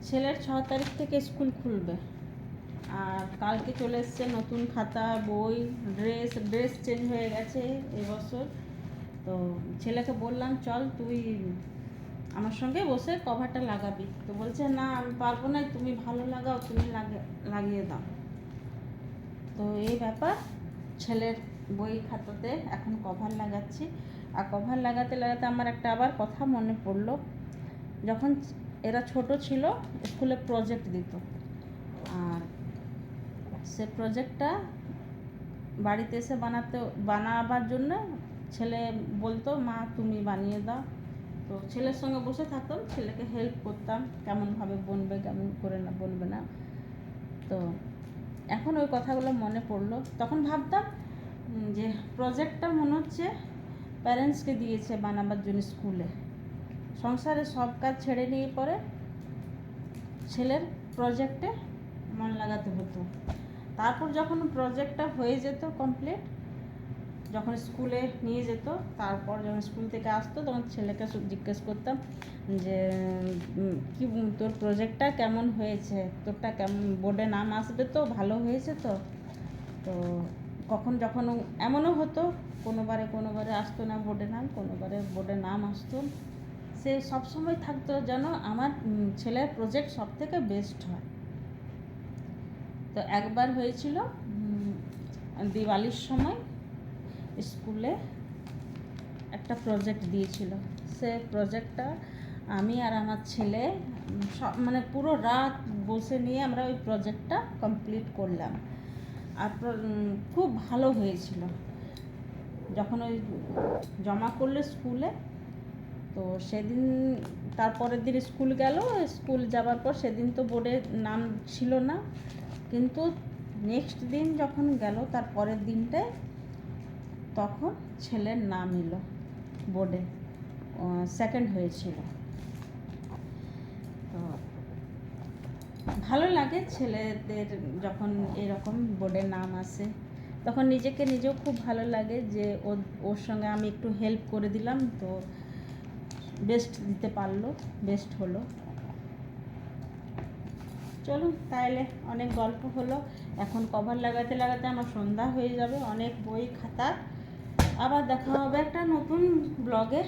ছেলের 6 তারিখ থেকে স্কুল খুলবে, আর কালকে চলে এসছে নতুন খাতা, বই, ড্রেস চেঞ্জ হয়ে গেছে এবছর। তো ছেলেকে বললাম চল তুই আমার সঙ্গে বসে কভারটা লাগাবি। তো বলছে না আমি পারবো না, তুমি ভালো লাগাও, তুমি লাগিয়ে দাও। তো এই ব্যাপার, ছেলের বই খাতাতে এখন কভার লাগাচ্ছি। আর কভার লাগাতে লাগাতে আমার একটা আবার কথা মনে পড়লো, যখন এরা ছোট ছিল স্কুলে প্রজেক্ট দিত, আর সে প্রজেক্টটা বাড়িতে এসে বানাবার জন্য ছেলে বলতো মা তুমি বানিয়ে দাও। তো ছেলের সঙ্গে বসে থাকতাম, ছেলেকে হেল্প করতাম কেমনভাবে বনবে, কেমন করে না বনবে না। তো এখন ওই কথাগুলো মনে পড়লো। তখন ভাবতাম যে প্রজেক্টটা মনে হচ্ছে প্যারেন্টসকে দিয়েছে বানাবার জন্য স্কুলে। সংসারে সব কাজ ছেড়ে নিয়ে পরে ছেলের প্রজেক্টে মন লাগাতে হতো। তারপর যখন প্রজেক্টটা হয়ে যেত কমপ্লিট, যখন স্কুলে নিয়ে যেত, তারপর যখন স্কুল থেকে আসতো তখন ছেলেকে জিজ্ঞেস করতাম যে কি তোর প্রজেক্টটা কেমন হয়েছে, তোরটা কেমন, বোর্ডে নাম আসবে তো, ভালো হয়েছে তো। তো যখন এমনও হতো কোনোবারে আসতো না বোর্ডে নাম, কোনোবারে বোর্ডে নাম আসতো। সে সবসময় থাকতো যেন আমার ছেলের প্রজেক্ট সব থেকে বেস্ট হয়। তো একবার হয়েছিল দিওয়ালির সময় স্কুলে একটা প্রজেক্ট দিয়েছিল। সে প্রজেক্টটা আমি আর আমার ছেলে মানে পুরো রাত বসে নিয়ে আমরা ওই প্রজেক্টটা কমপ্লিট করলাম। আর খুব ভালো হয়েছিল। যখন ওই জমা করলে স্কুলে, তো সেদিন তারপরের দিন স্কুল গেল, স্কুল যাবার পর সেদিন তো বোর্ডে নাম ছিল না, কিন্তু নেক্সট দিন যখন গেল তার পরের দিনটায় তখন ছেলের নাম এলো বোর্ডে, সেকেন্ড হয়েছিল। তো ভালো লাগে ছেলেদের যখন এরকম বোর্ডে নাম আসে, তখন নিজেও খুব ভালো লাগে যে ওর সঙ্গে আমি একটু হেল্প করে দিলাম, তো বেস্ট দিতে পারলো, বেস্ট হলো। চলুন তাহলে, অনেক গল্প হলো। এখন কভার লাগাতে লাগাতে আমার সন্ধ্যা হয়ে যাবে, অনেক বই খাতা। আবার দেখা হবে একটা নতুন ব্লগে।